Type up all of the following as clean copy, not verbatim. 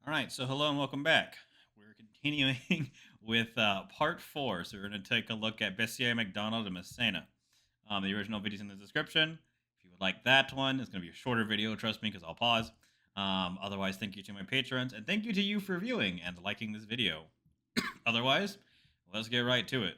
All right, so hello and welcome back. We're continuing with part four. So we're going to take a look at Bessieres, Macdonald, and Massena. The original video's in the description. If you would like that one, it's going to be a shorter video, trust me, because I'll pause. Otherwise, thank you to my patrons, and thank you to you for viewing and liking this video. Otherwise, let's get right to it.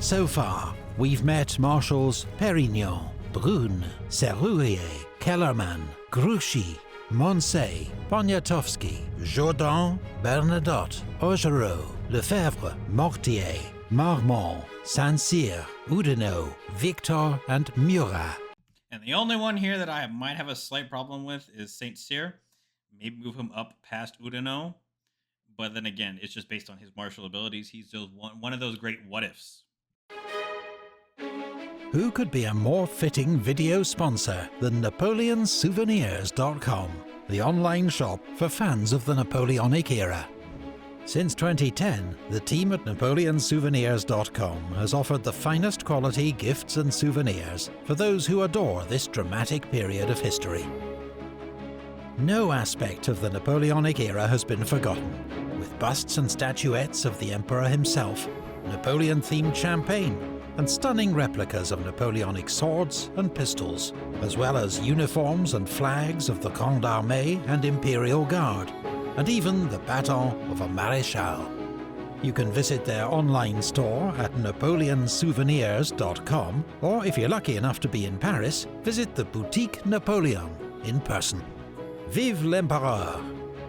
So far, we've met Marshals Perignon, Brune, Serrurier, Kellerman, Grouchy, Moncey, Poniatowski, Jourdan, Bernadotte, Augereau, Lefebvre, Mortier, Marmont, Saint-Cyr, Oudinot, Victor, and Murat. And the only one here that I might have a slight problem with is Saint-Cyr. Maybe move him up past Oudinot. But then again, it's just based on his martial abilities. He's just one of those great what-ifs. Who could be a more fitting video sponsor than NapoleonSouvenirs.com, the online shop for fans of the Napoleonic era? Since 2010, the team at NapoleonSouvenirs.com has offered the finest quality gifts and souvenirs for those who adore this dramatic period of history. No aspect of the Napoleonic era has been forgotten, with busts and statuettes of the Emperor himself, Napoleon-themed champagne, and stunning replicas of Napoleonic swords and pistols, as well as uniforms and flags of the Grande Armée and Imperial Guard, and even the baton of a Maréchal. You can visit their online store at NapoleonSouvenirs.com, or if you're lucky enough to be in Paris, visit the Boutique Napoleon in person. Vive l'Empereur!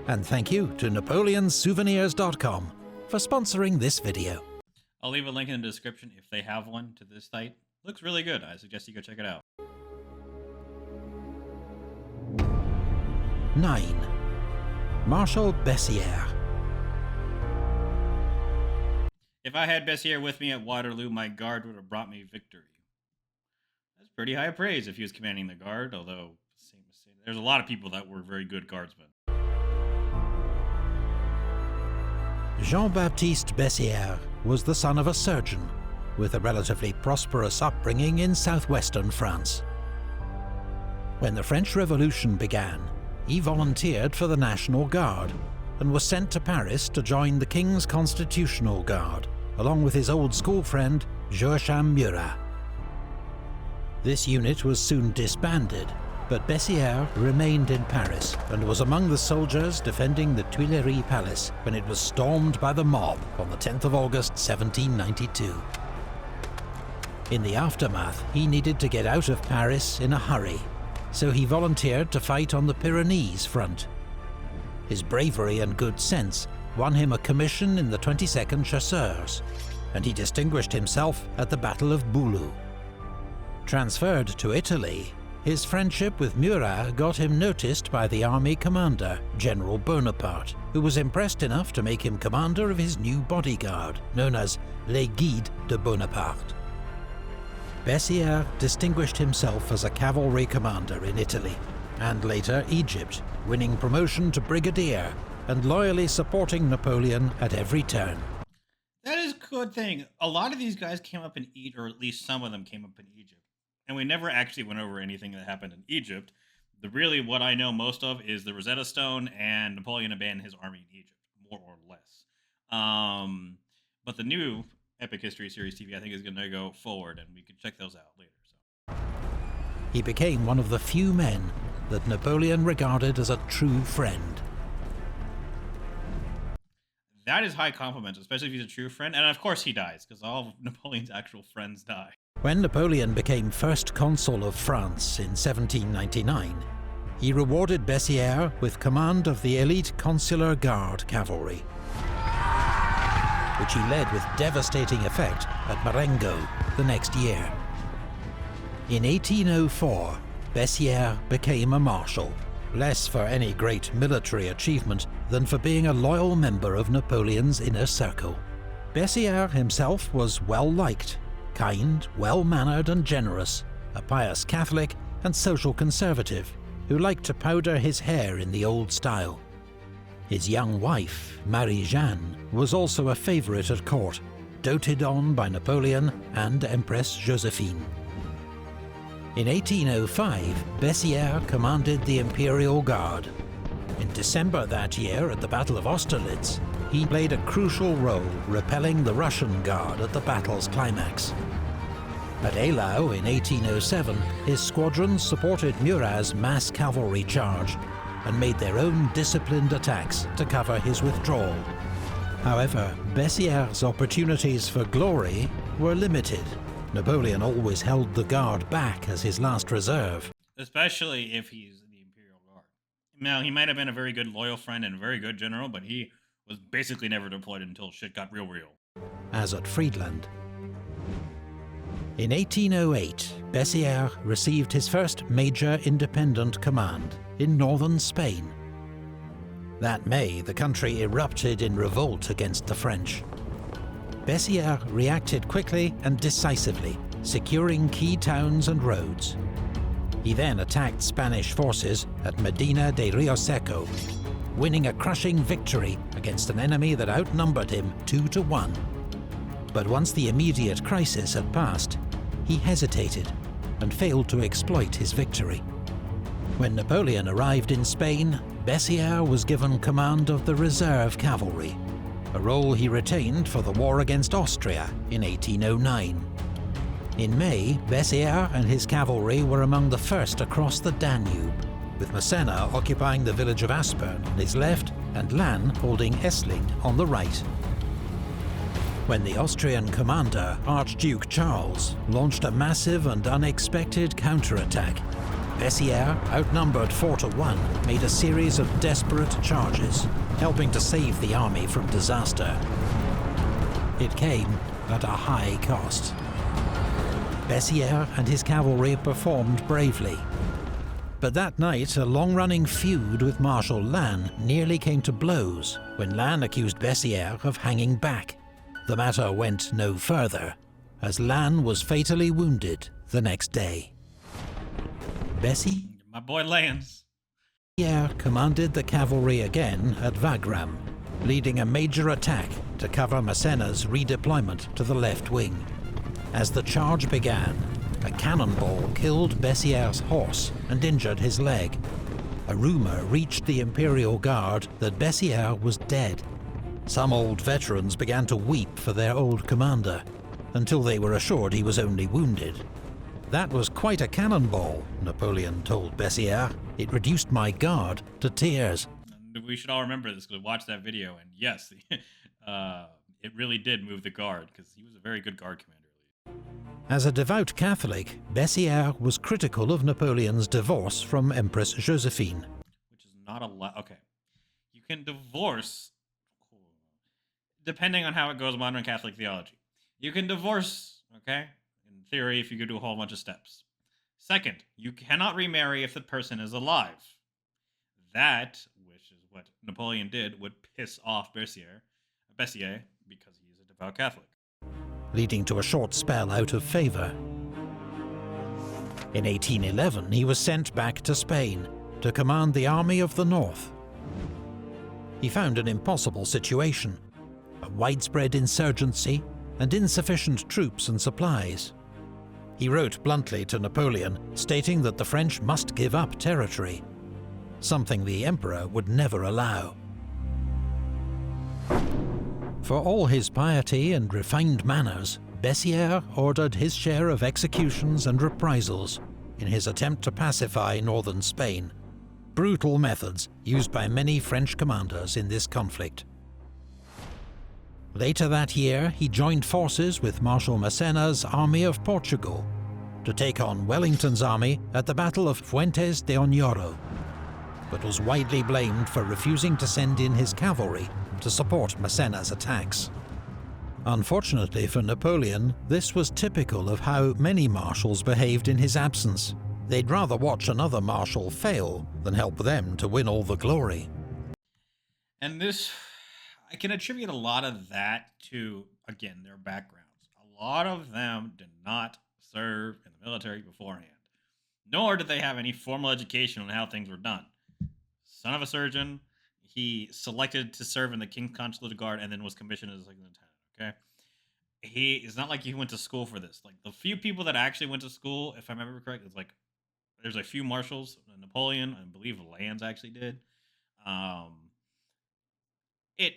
And thank you to NapoleonSouvenirs.com for sponsoring this video. I'll leave a link in the description if they have one to this site. Looks really good. I suggest you go check it out. 9. Marshal Bessieres. If I had Bessieres with me at Waterloo, my guard would have brought me victory. That's pretty high praise if he was commanding the guard, although there's a lot of people that were very good guardsmen. Jean-Baptiste Bessieres was the son of a surgeon, with a relatively prosperous upbringing in southwestern France. When the French Revolution began, he volunteered for the National Guard and was sent to Paris to join the King's Constitutional Guard, along with his old school friend Joachim Murat. This unit was soon disbanded, but Bessieres remained in Paris and was among the soldiers defending the Tuileries Palace when it was stormed by the mob on the 10th of August 1792. In the aftermath, he needed to get out of Paris in a hurry, so he volunteered to fight on the Pyrenees front. His bravery and good sense won him a commission in the 22nd Chasseurs, and he distinguished himself at the Battle of Boulou. Transferred to Italy, his friendship with Murat got him noticed by the army commander, General Bonaparte, who was impressed enough to make him commander of his new bodyguard, known as Les Guides de Bonaparte. Bessieres distinguished himself as a cavalry commander in Italy, and later Egypt, winning promotion to brigadier and loyally supporting Napoleon at every turn. That is a good thing. A lot of these guys came up in Egypt, or at least some of them came up in Egypt. And we never actually went over anything that happened in Egypt. Really, what I know most of is the Rosetta Stone and Napoleon abandoned his army in Egypt, more or less. But the new Epic History Series TV, I think, is going to go forward, and we can check those out later. So. He became one of the few men that Napoleon regarded as a true friend. That is high compliment, especially if he's a true friend. And of course he dies, because all of Napoleon's actual friends die. When Napoleon became first consul of France in 1799, he rewarded Bessieres with command of the elite Consular Guard cavalry, which he led with devastating effect at Marengo the next year. In 1804, Bessieres became a marshal, less for any great military achievement than for being a loyal member of Napoleon's inner circle. Bessieres himself was well-liked, kind, well-mannered and generous, a pious Catholic and social conservative who liked to powder his hair in the old style. His young wife, Marie-Jeanne, was also a favourite at court, doted on by Napoleon and Empress Josephine. In 1805, Bessieres commanded the Imperial Guard. In December that year, at the Battle of Austerlitz, he played a crucial role repelling the Russian Guard at the battle's climax. At Eylau in 1807, his squadrons supported Murat's mass cavalry charge and made their own disciplined attacks to cover his withdrawal. However, Bessieres' opportunities for glory were limited. Napoleon always held the Guard back as his last reserve. Especially if he's the Imperial Guard. Now, he might have been a very good loyal friend and a very good general, but he was basically never deployed until shit got real. As at Friedland. In 1808, Bessieres received his first major independent command in northern Spain. That May, the country erupted in revolt against the French. Bessieres reacted quickly and decisively, securing key towns and roads. He then attacked Spanish forces at Medina de Rioseco, winning a crushing victory against an enemy that outnumbered him 2-1. But once the immediate crisis had passed, he hesitated and failed to exploit his victory. When Napoleon arrived in Spain, Bessieres was given command of the reserve cavalry, a role he retained for the war against Austria in 1809. In May, Bessieres and his cavalry were among the first across the Danube, with Massena occupying the village of Aspern on his left and Lannes holding Essling on the right. When the Austrian commander, Archduke Charles, launched a massive and unexpected counterattack, Bessieres, outnumbered 4-1, made a series of desperate charges, helping to save the army from disaster. It came at a high cost. Bessieres and his cavalry performed bravely. But that night, a long-running feud with Marshal Lannes nearly came to blows when Lannes accused Bessieres of hanging back. The matter went no further, as Lannes was fatally wounded the next day. My boy Lance. Bessieres commanded the cavalry again at Wagram, leading a major attack to cover Massena's redeployment to the left wing. As the charge began, a cannonball killed Bessieres' horse and injured his leg. A rumor reached the Imperial Guard that Bessieres was dead. Some old veterans began to weep for their old commander, until they were assured he was only wounded. That was quite a cannonball, Napoleon told Bessieres. It reduced my guard to tears. We should all remember this because we watched that video, and yes, it really did move the guard, because he was a very good guard commander. As a devout Catholic, Bessieres was critical of Napoleon's divorce from Empress Josephine. Which is not allowed. Okay. You can divorce, depending on how it goes in modern Catholic theology. You can divorce, okay? In theory, if you go do a whole bunch of steps. Second, you cannot remarry if the person is alive. That, which is what Napoleon did, would piss off Bessieres because he is a devout Catholic. Leading to a short spell out of favor. In 1811, he was sent back to Spain to command the Army of the North. He found an impossible situation: a widespread insurgency and insufficient troops and supplies. He wrote bluntly to Napoleon, stating that the French must give up territory, something the Emperor would never allow. For all his piety and refined manners, Bessieres ordered his share of executions and reprisals in his attempt to pacify northern Spain, brutal methods used by many French commanders in this conflict. Later that year, he joined forces with Marshal Massena's Army of Portugal to take on Wellington's army at the Battle of Fuentes de Oñoro, but was widely blamed for refusing to send in his cavalry to support Massena's attacks. Unfortunately for Napoleon, this was typical of how many marshals behaved in his absence. They'd rather watch another marshal fail than help them to win all the glory. And this, I can attribute a lot of that to, again, their backgrounds. A lot of them did not serve in the military beforehand, nor did they have any formal education on how things were done. Son of a surgeon, he selected to serve in the King's Consular Guard and then was commissioned as like a lieutenant, okay? It's not like he went to school for this. Like, the few people that actually went to school, if I remember correctly, it's like, there's a few marshals, Napoleon, I believe Lannes actually did. Um, it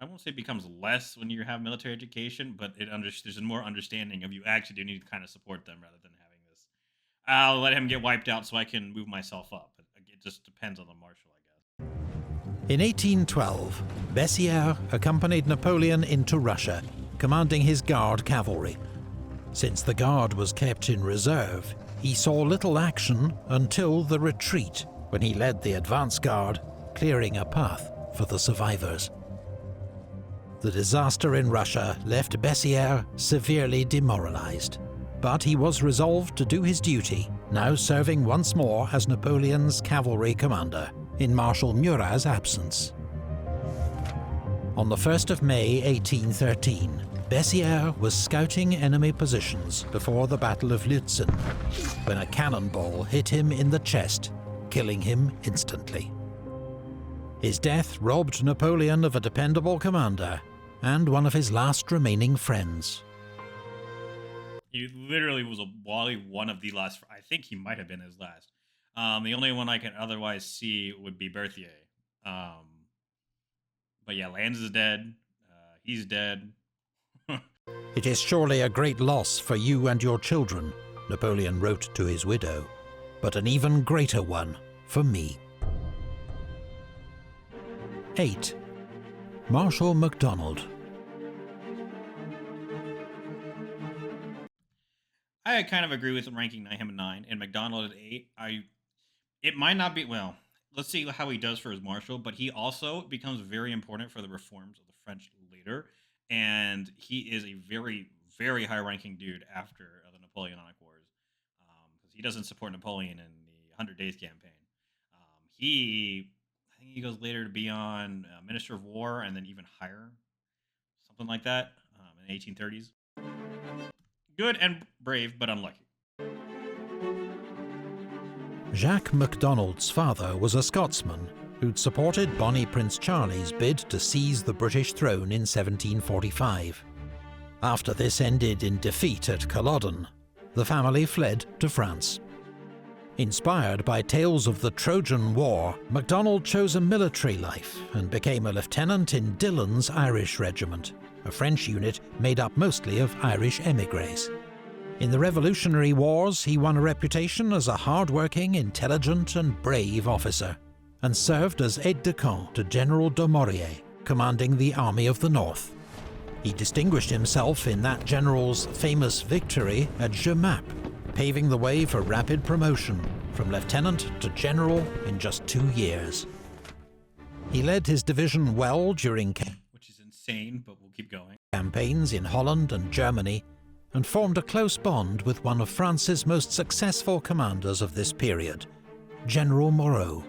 I won't say it becomes less when you have military education, but there's a more understanding of you actually do need to kind of support them rather than having this. I'll let him get wiped out so I can move myself up. It just depends on the marshal, I guess. In 1812, Bessieres accompanied Napoleon into Russia, commanding his Guard cavalry. Since the Guard was kept in reserve, he saw little action until the retreat, when he led the advance guard, clearing a path for the survivors. The disaster in Russia left Bessieres severely demoralized, but he was resolved to do his duty, now serving once more as Napoleon's cavalry commander in Marshal Murat's absence. On the 1st of May 1813, Bessieres was scouting enemy positions before the Battle of Lützen, when a cannonball hit him in the chest, killing him instantly. His death robbed Napoleon of a dependable commander and one of his last remaining friends. He literally was one of the last. I think he might have been his last. The only one I can otherwise see would be Berthier. But yeah, Lannes is dead. He's dead. It is surely a great loss for you and your children, Napoleon wrote to his widow, but an even greater one for me. 8. Marshal Macdonald. I kind of agree with ranking him at 9 and Macdonald at 8. It might not be, well, let's see how he does for his marshal, but he also becomes very important for the reforms of the French later, and he is a very, very high-ranking dude after the Napoleonic Wars, because he doesn't support Napoleon in the 100 Days campaign. I think he goes later to be on Minister of War, and then even higher, something like that, in the 1830s. Good and brave, but unlucky. Jacques Macdonald's father was a Scotsman who'd supported Bonnie Prince Charlie's bid to seize the British throne in 1745. After this ended in defeat at Culloden, the family fled to France. Inspired by tales of the Trojan War, Macdonald chose a military life and became a lieutenant in Dillon's Irish Regiment, a French unit made up mostly of Irish émigrés. In the Revolutionary Wars, he won a reputation as a hard-working, intelligent and brave officer, and served as aide-de-camp to General Dumouriez, commanding the Army of the North. He distinguished himself in that general's famous victory at Jemappes, paving the way for rapid promotion from lieutenant to general in just 2 years. He led his division well during which is insane, but we'll keep going. Campaigns in Holland and Germany, and formed a close bond with one of France's most successful commanders of this period, General Moreau.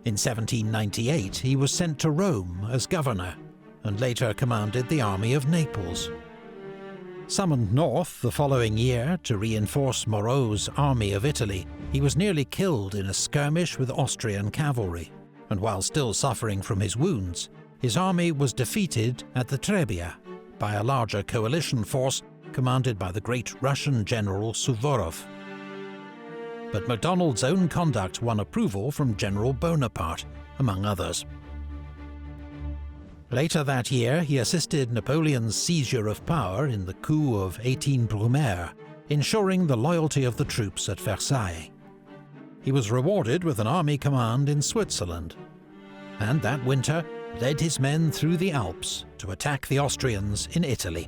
In 1798, he was sent to Rome as governor, and later commanded the army of Naples. Summoned north the following year to reinforce Moreau's army of Italy, he was nearly killed in a skirmish with Austrian cavalry, and while still suffering from his wounds, his army was defeated at the Trebia by a larger coalition force commanded by the great Russian general Suvorov. But Macdonald's own conduct won approval from General Bonaparte, among others. Later that year, he assisted Napoleon's seizure of power in the coup of 18 Brumaire, ensuring the loyalty of the troops at Versailles. He was rewarded with an army command in Switzerland, and that winter led his men through the Alps to attack the Austrians in Italy.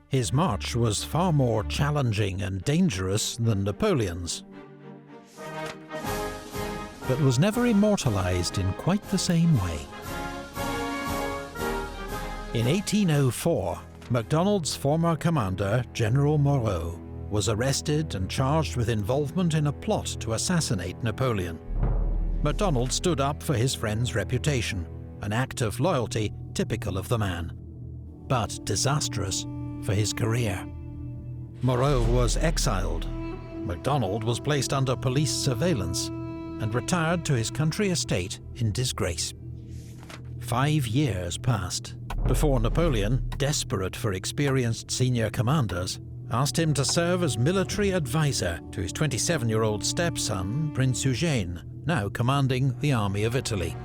His march was far more challenging and dangerous than Napoleon's, but was never immortalized in quite the same way. In 1804, Macdonald's former commander, General Moreau, was arrested and charged with involvement in a plot to assassinate Napoleon. Macdonald stood up for his friend's reputation, an act of loyalty typical of the man, but disastrous for his career. Moreau was exiled. Macdonald was placed under police surveillance and retired to his country estate in disgrace. 5 years passed before Napoleon, desperate for experienced senior commanders, asked him to serve as military advisor to his 27-year-old stepson, Prince Eugène, now commanding the army of Italy.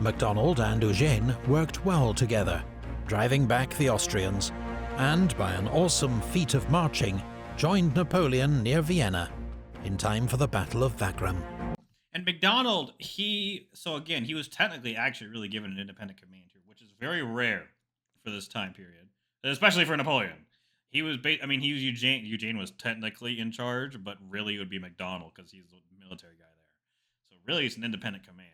Macdonald and Eugene worked well together, driving back the Austrians, and by an awesome feat of marching, joined Napoleon near Vienna in time for the Battle of Wagram. And Macdonald, so again, he was technically actually really given an independent command here, which is very rare for this time period, especially for Napoleon. He was Eugene. Eugene was technically in charge, but really it would be Macdonald because he's the military guy there. So really it's an independent command.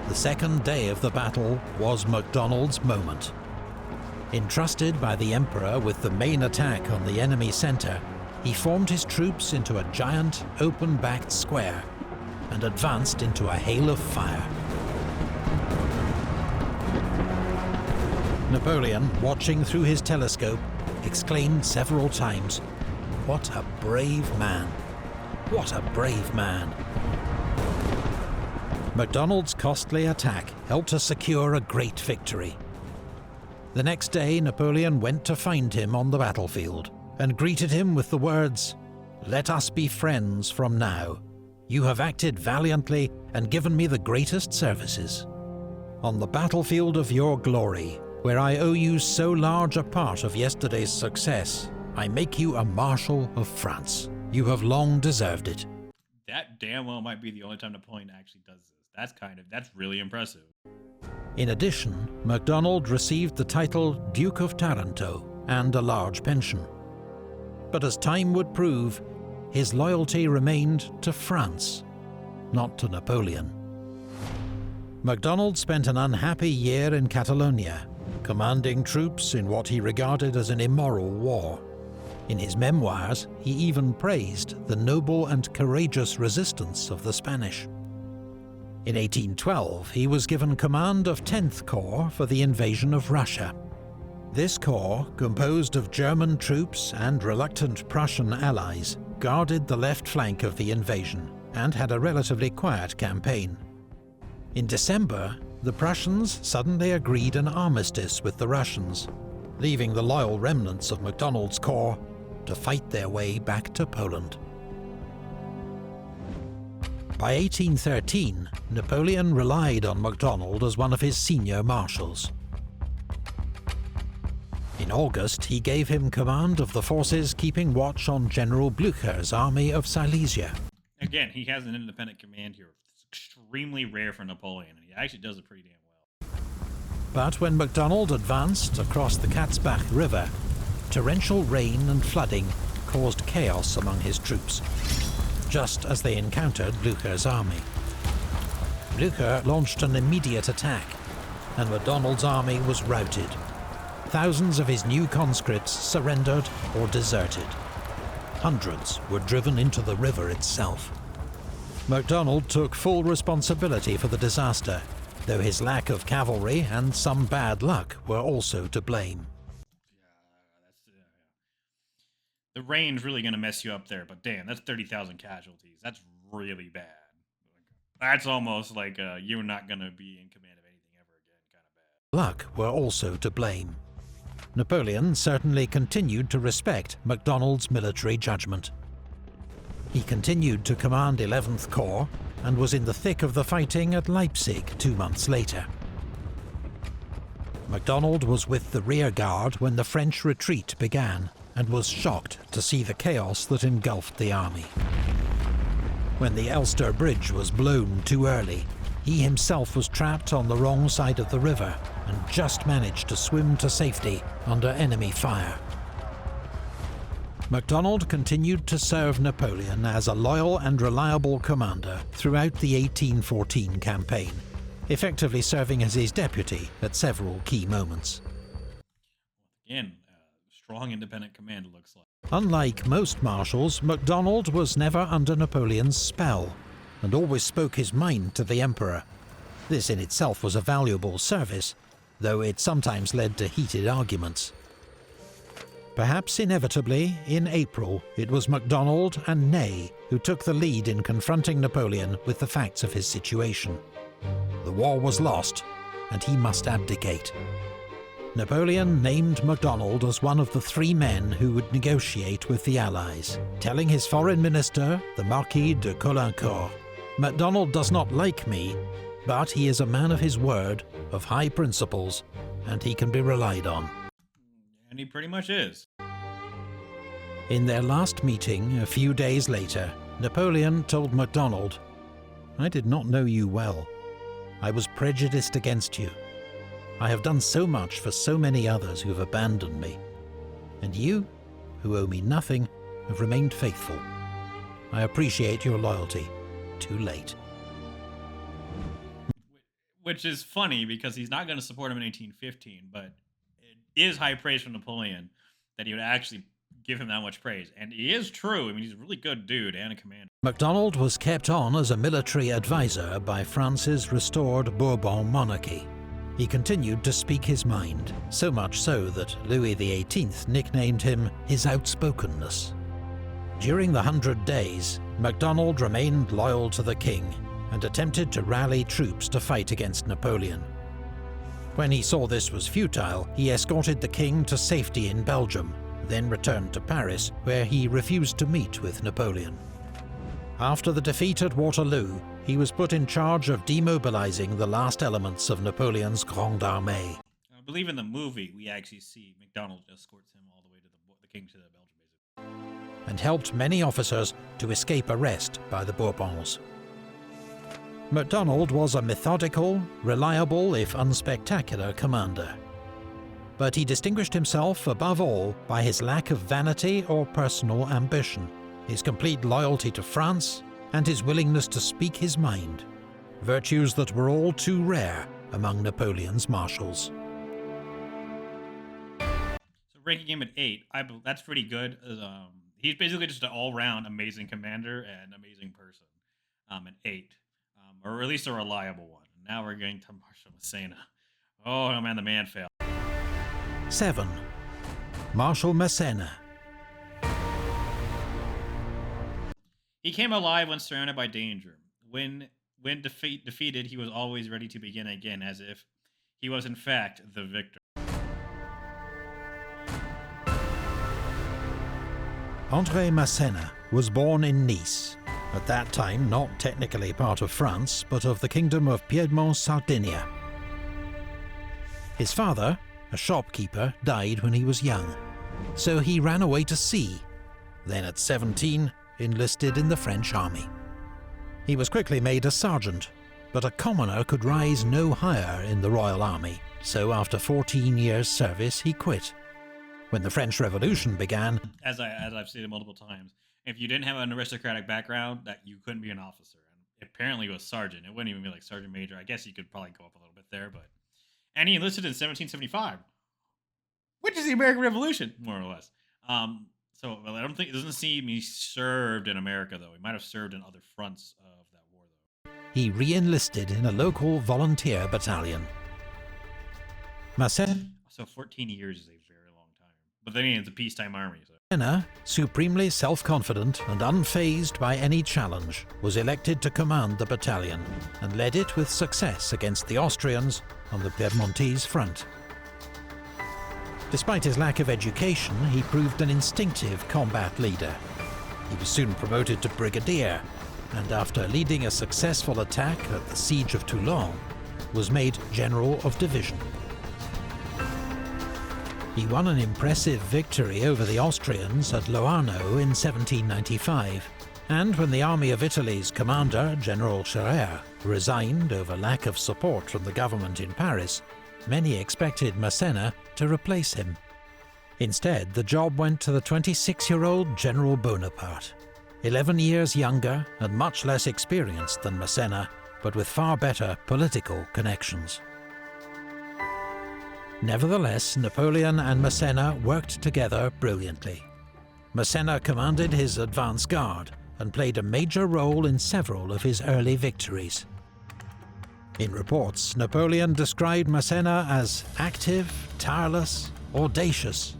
The second day of the battle was Macdonald's moment. Entrusted by the Emperor with the main attack on the enemy centre, he formed his troops into a giant, open-backed square and advanced into a hail of fire. Napoleon, watching through his telescope, exclaimed several times, "What a brave man! What a brave man!" Macdonald's costly attack helped to secure a great victory. The next day, Napoleon went to find him on the battlefield and greeted him with the words, "Let us be friends from now. You have acted valiantly and given me the greatest services. On the battlefield of your glory, where I owe you so large a part of yesterday's success, I make you a Marshal of France. You have long deserved it." That damn well might be the only time Napoleon actually does this. That's really impressive. In addition, Macdonald received the title Duke of Taranto and a large pension. But as time would prove, his loyalty remained to France, not to Napoleon. Macdonald spent an unhappy year in Catalonia, commanding troops in what he regarded as an immoral war. In his memoirs, he even praised the noble and courageous resistance of the Spanish. In 1812, he was given command of 10th Corps for the invasion of Russia. This corps, composed of German troops and reluctant Prussian allies, guarded the left flank of the invasion and had a relatively quiet campaign. In December, the Prussians suddenly agreed an armistice with the Russians, leaving the loyal remnants of Macdonald's corps to fight their way back to Poland. By 1813, Napoleon relied on Macdonald as one of his senior marshals. In August, he gave him command of the forces keeping watch on General Blücher's army of Silesia. Again, he has an independent command here. It's extremely rare for Napoleon, and he actually does it pretty damn well. But when Macdonald advanced across the Katzbach River, torrential rain and flooding caused chaos among his troops, just as they encountered Blücher's army. Blücher launched an immediate attack, and Macdonald's army was routed. Thousands of his new conscripts surrendered or deserted. Hundreds were driven into the river itself. Macdonald took full responsibility for the disaster, though his lack of cavalry and some bad luck were also to blame. The rain's really going to mess you up there, but damn, that's 30,000 casualties. That's really bad. That's almost like you're not going to be in command of anything ever again kind of bad. Luck were also to blame. Napoleon certainly continued to respect Macdonald's military judgment. He continued to command 11th Corps and was in the thick of the fighting at Leipzig 2 months later. Macdonald was with the rear guard when the French retreat began, and was shocked to see the chaos that engulfed the army. When the Elster Bridge was blown too early, he himself was trapped on the wrong side of the river and just managed to swim to safety under enemy fire. Macdonald continued to serve Napoleon as a loyal and reliable commander throughout the 1814 campaign, effectively serving as his deputy at several key moments. Again, strong independent command, it looks like. Unlike most marshals, Macdonald was never under Napoleon's spell, and always spoke his mind to the Emperor. This in itself was a valuable service, though it sometimes led to heated arguments. Perhaps inevitably, in April, it was Macdonald and Ney who took the lead in confronting Napoleon with the facts of his situation. The war was lost, and he must abdicate. Napoleon named Macdonald as one of the 3 men who would negotiate with the Allies, telling his foreign minister, the Marquis de Caulaincourt, "Macdonald does not like me, but he is a man of his word, of high principles, and he can be relied on." And he pretty much is. In their last meeting, a few days later, Napoleon told Macdonald, "I did not know you well. I was prejudiced against you. I have done so much for so many others who have abandoned me. And you, who owe me nothing, have remained faithful. I appreciate your loyalty. Too late." Which is funny because he's not going to support him in 1815, but it is high praise from Napoleon that he would actually give him that much praise. And he is true. I mean, he's a really good dude and a commander. Macdonald was kept on as a military advisor by France's restored Bourbon monarchy. He continued to speak his mind, so much so that Louis XVIII nicknamed him his outspokenness. During the 100 Days, Macdonald remained loyal to the king and attempted to rally troops to fight against Napoleon. When he saw this was futile, he escorted the king to safety in Belgium, then returned to Paris, where he refused to meet with Napoleon. After the defeat at Waterloo, he was put in charge of demobilizing the last elements of Napoleon's Grande Armée. I believe in the movie we actually see Macdonald escorts him all the way to the king to the Belgium, basically. And helped many officers to escape arrest by the Bourbons. Macdonald was a methodical, reliable, if unspectacular commander. But he distinguished himself above all by his lack of vanity or personal ambition, his complete loyalty to France, and his willingness to speak his mind, virtues that were all too rare among Napoleon's marshals. So ranking him at 8, that's pretty good. He's basically just an all-round amazing commander and amazing person. At 8, or at least a reliable one. And now we're getting to Marshal Massena. Oh man, the man failed. 7. Marshal Massena. He came alive when surrounded by danger. When defeated, he was always ready to begin again, as if he was in fact the victor. André Massena was born in Nice, at that time not technically part of France, but of the Kingdom of Piedmont-Sardinia. His father, a shopkeeper, died when he was young, so he ran away to sea. Then at 17, enlisted in the French army. He was quickly made a sergeant, but a commoner could rise no higher in the Royal Army, so after 14 years' service he quit. When the French Revolution began, as I've stated multiple times, if you didn't have an aristocratic background, that you couldn't be an officer. And apparently it was sergeant. It wouldn't even be like sergeant major. I guess you could probably go up a little bit there, but and he enlisted in 1775, which is the American Revolution, more or less. So I don't think it doesn't seem he served in America though. He might have served in other fronts of that war though. He re-enlisted in a local volunteer battalion. Massena, so 14 years is a very long time. But then it's a peacetime army. So. Massena, supremely self-confident and unfazed by any challenge, was elected to command the battalion and led it with success against the Austrians on the Piedmontese front. Despite his lack of education, he proved an instinctive combat leader. He was soon promoted to brigadier, and after leading a successful attack at the Siege of Toulon, was made General of Division. He won an impressive victory over the Austrians at Loarno in 1795, and when the Army of Italy's commander, General Scherer, resigned over lack of support from the government in Paris, many expected Massena to replace him. Instead, the job went to the 26-year-old General Bonaparte, 11 years younger and much less experienced than Massena, but with far better political connections. Nevertheless, Napoleon and Massena worked together brilliantly. Massena commanded his advance guard and played a major role in several of his early victories. In reports, Napoleon described Massena as active, tireless, audacious.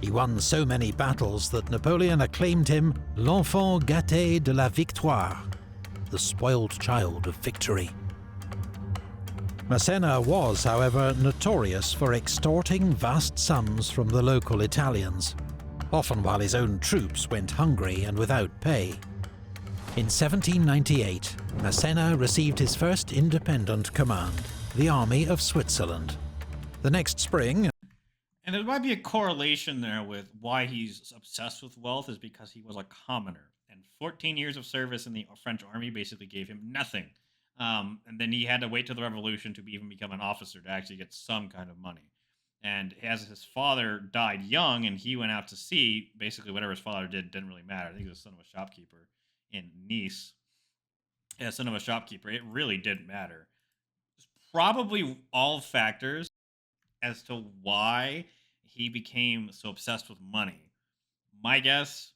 He won so many battles that Napoleon acclaimed him l'enfant gâté de la victoire, the spoiled child of victory. Massena was, however, notorious for extorting vast sums from the local Italians, often while his own troops went hungry and without pay. In 1798, Massena received his first independent command, the Army of Switzerland. The next spring, and there might be a correlation there with why he's obsessed with wealth, is because he was a commoner, and 14 years of service in the French army basically gave him nothing. And then he had to wait till the revolution to even become an officer to actually get some kind of money. And as his father died young and he went out to sea, basically whatever his father did didn't really matter. I think he was the son of a shopkeeper in Nice. Yeah, son of a shopkeeper. It really didn't matter. It's probably all factors as to why he became so obsessed with money. My guess,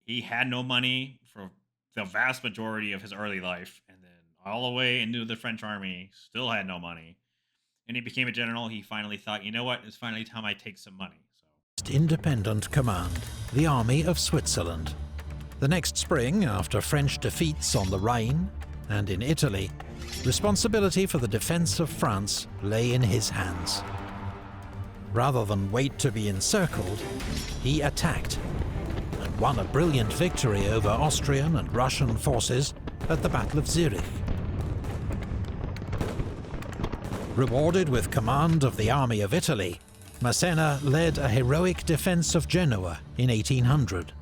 he had no money for the vast majority of his early life, and then all the way into the French army, still had no money. And he became a general. He finally thought, you know what, it's finally time I take some money. So, independent command, the Army of Switzerland. The next spring, after French defeats on the Rhine and in Italy, responsibility for the defense of France lay in his hands. Rather than wait to be encircled, he attacked and won a brilliant victory over Austrian and Russian forces at the Battle of Zurich. Rewarded with command of the Army of Italy, Massena led a heroic defense of Genoa in 1800.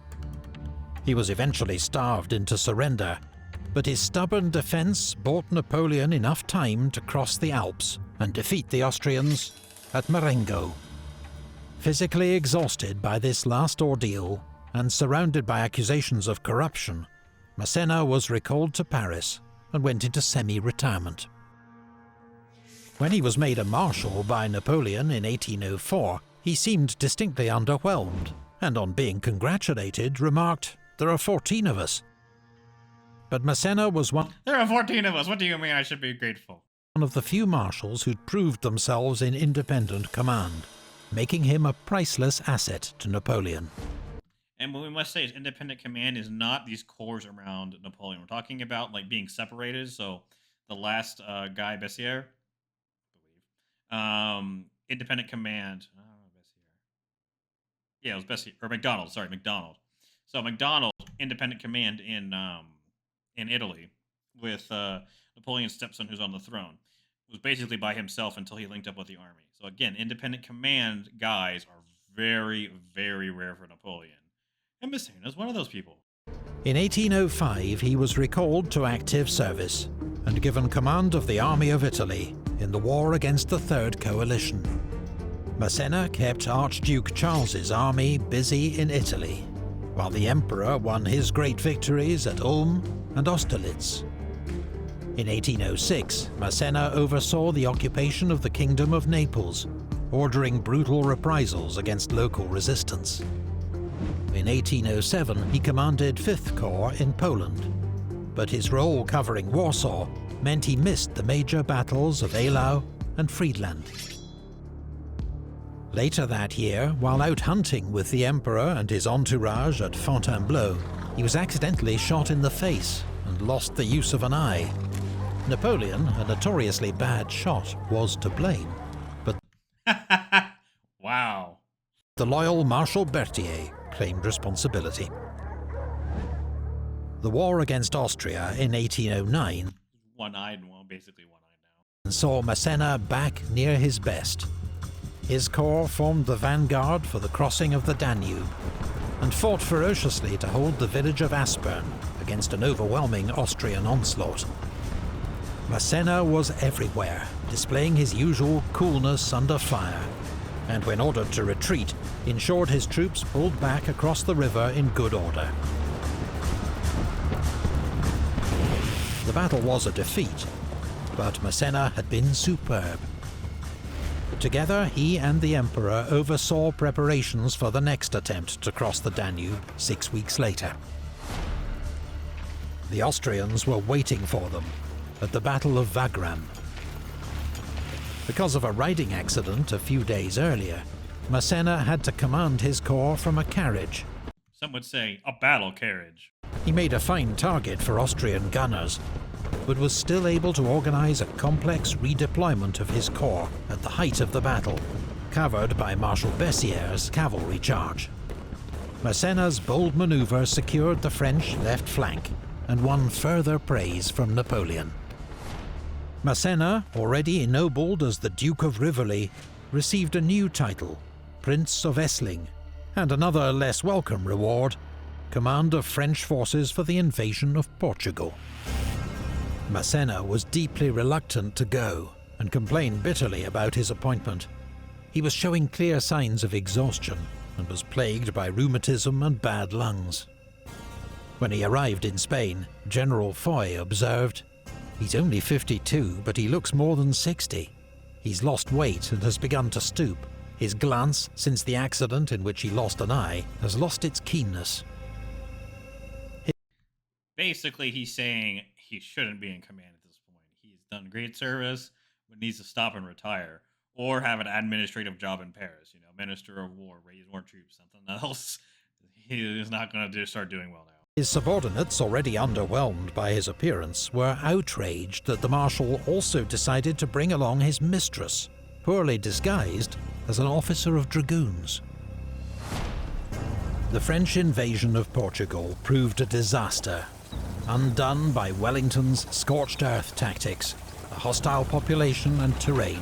He was eventually starved into surrender, but his stubborn defense bought Napoleon enough time to cross the Alps and defeat the Austrians at Marengo. Physically exhausted by this last ordeal and surrounded by accusations of corruption, Massena was recalled to Paris and went into semi-retirement. When he was made a marshal by Napoleon in 1804, he seemed distinctly underwhelmed, and on being congratulated, remarked, "There are 14 of us." But Massena was one there are 14 of us. What do you mean I should be grateful? of the few marshals who'd proved themselves in independent command, making him a priceless asset to Napoleon. And what we must say is independent command is not these corps around Napoleon. We're talking about like being separated. So the last guy, Bessieres, I believe, independent command. I don't know, Bessieres. Yeah, it was Bessieres or Macdonald. Sorry, Macdonald. So Macdonald, independent command in Italy with Napoleon's stepson, who's on the throne, was basically by himself until he linked up with the army. So again, independent command guys are very, very rare for Napoleon. And Massena is one of those people. In 1805, he was recalled to active service and given command of the Army of Italy in the war against the Third Coalition. Massena kept Archduke Charles's army busy in Italy, while the Emperor won his great victories at Ulm and Austerlitz. In 1806, Massena oversaw the occupation of the Kingdom of Naples, ordering brutal reprisals against local resistance. In 1807, he commanded 5th Corps in Poland, but his role covering Warsaw meant he missed the major battles of Eylau and Friedland. Later that year, while out hunting with the Emperor and his entourage at Fontainebleau, he was accidentally shot in the face and lost the use of an eye. Napoleon, a notoriously bad shot, was to blame, but wow. The loyal Marshal Berthier claimed responsibility. The war against Austria in 1809 One-eyed and basically one-eyed now. saw Massena back near his best. His corps formed the vanguard for the crossing of the Danube and fought ferociously to hold the village of Aspern against an overwhelming Austrian onslaught. Massena was everywhere, displaying his usual coolness under fire, and when ordered to retreat, ensured his troops pulled back across the river in good order. The battle was a defeat, but Massena had been superb. Together, he and the Emperor oversaw preparations for the next attempt to cross the Danube 6 weeks later. The Austrians were waiting for them at the Battle of Wagram. Because of a riding accident a few days earlier, Massena had to command his corps from a carriage. Some would say a battle carriage. He made a fine target for Austrian gunners, but was still able to organise a complex redeployment of his corps at the height of the battle, covered by Marshal Bessieres' cavalry charge. Massena's bold manoeuvre secured the French left flank and won further praise from Napoleon. Massena, already ennobled as the Duke of Rivoli, received a new title, Prince of Essling, and another less welcome reward, command of French forces for the invasion of Portugal. Massena was deeply reluctant to go and complained bitterly about his appointment. He was showing clear signs of exhaustion and was plagued by rheumatism and bad lungs. When he arrived in Spain, General Foy observed, "He's only 52, but he looks more than 60. He's lost weight and has begun to stoop. His glance, since the accident in which he lost an eye, has lost its keenness." Basically, he's saying he shouldn't be in command at this point. He's done great service, but needs to stop and retire, or have an administrative job in Paris. You know, Minister of War, raise more troops, something else. He is not going to start doing well now. His subordinates, already underwhelmed by his appearance, were outraged that the Marshal also decided to bring along his mistress, poorly disguised as an officer of dragoons. The French invasion of Portugal proved a disaster, undone by Wellington's scorched earth tactics, a hostile population and terrain,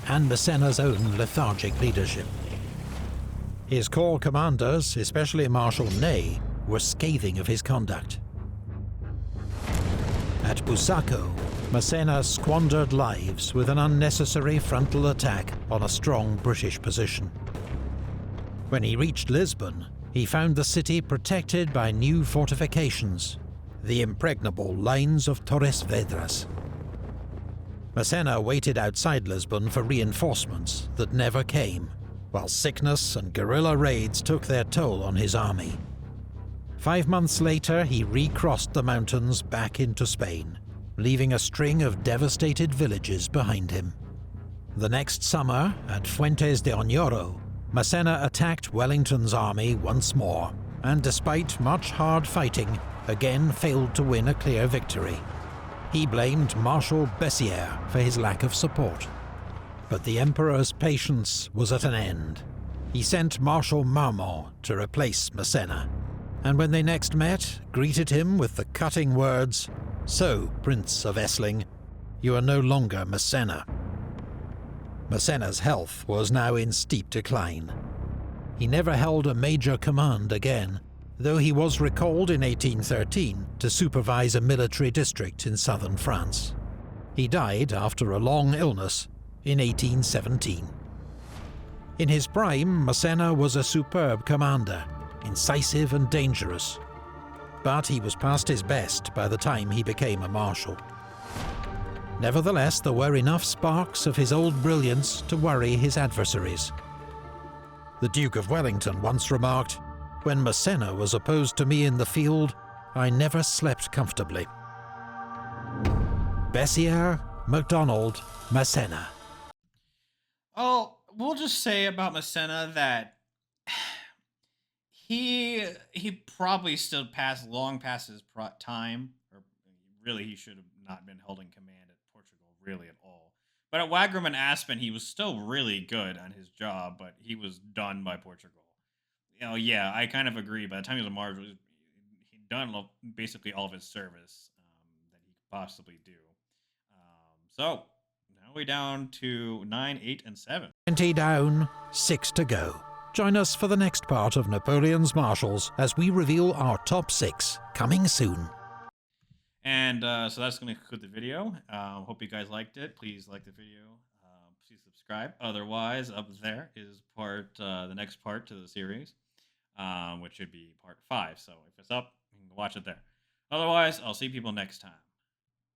and Massena's own lethargic leadership. His corps commanders, especially Marshal Ney, were scathing of his conduct. At Busaco, Massena squandered lives with an unnecessary frontal attack on a strong British position. When he reached Lisbon, he found the city protected by new fortifications, the impregnable lines of Torres Vedras. Massena waited outside Lisbon for reinforcements that never came, while sickness and guerrilla raids took their toll on his army. 5 months later, he recrossed the mountains back into Spain, leaving a string of devastated villages behind him. The next summer, at Fuentes de Oñoro, Massena attacked Wellington's army once more, and despite much hard fighting, again failed to win a clear victory. He blamed Marshal Bessieres for his lack of support. But the Emperor's patience was at an end. He sent Marshal Marmont to replace Massena, and when they next met, greeted him with the cutting words, "So, Prince of Essling, you are no longer Massena." Massena's health was now in steep decline. He never held a major command again, though he was recalled in 1813 to supervise a military district in southern France. He died after a long illness in 1817. In his prime, Massena was a superb commander, incisive and dangerous, but he was past his best by the time he became a marshal. Nevertheless, there were enough sparks of his old brilliance to worry his adversaries. The Duke of Wellington once remarked, "When Massena was opposed to me in the field, I never slept comfortably." Bessieres, Macdonald, Massena. Oh, we'll just say about Massena that he probably still long past his time, or really he should have not been holding command at Portugal really at all. But at Wagram and Aspen, he was still really good on his job, but he was done by Portugal. You know, yeah, I kind of agree. By the time he was a Marshal, he'd done basically all of his service that he could possibly do. So now we're down to 9, 8, and 7. 20 down, 6 to go. Join us for the next part of Napoleon's Marshals as we reveal our top 6, coming soon. And so that's going to conclude the video. Hope you guys liked it. Please like the video. Please subscribe. Otherwise, up there is the next part to the series, which should be part 5. So if it's up, you can watch it there. Otherwise, I'll see people next time.